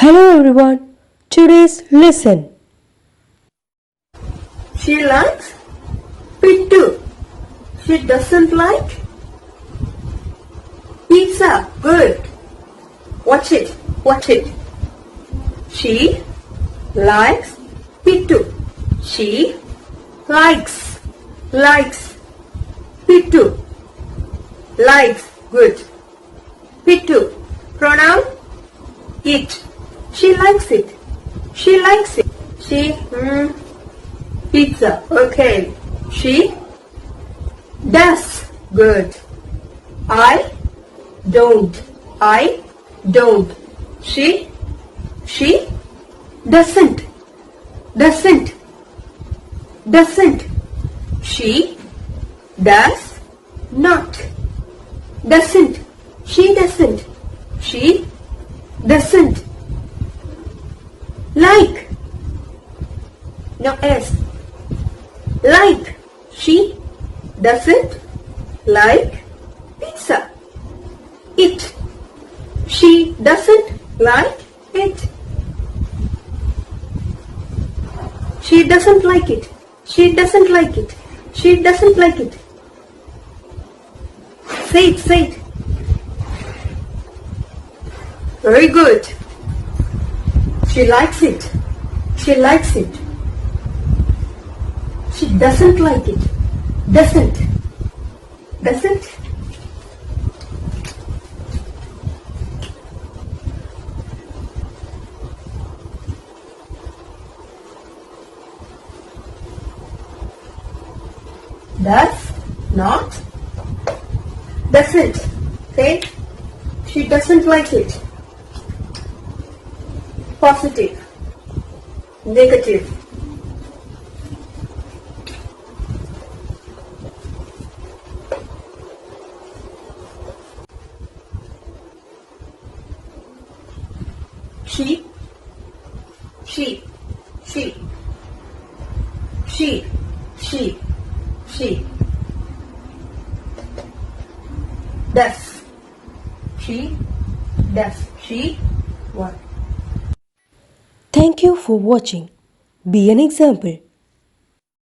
Hello everyone. Today's lesson. She likes pittu. She doesn't like pizza. Good. Watch it. Watch it. She likes pittu. She likes pittu. Likes. Good. Pittu. Pronoun it. She likes it. She likes it. She pizza. Okay. She does. Good. I don't. I don't. She doesn't. Doesn't. She does not. Doesn't. She doesn't. She doesn't. Like. No S. Like. She doesn't like pizza. It. She doesn't like it. She doesn't like it. She doesn't like it. She doesn't like it. Say it. Say it. Very good. She likes it. She likes it. She doesn't like it. Doesn't. Doesn't. Does not. Doesn't. Okay. She doesn't like it. Positive. Negative. She does. She does. She what? Thank you for watching. Be an example.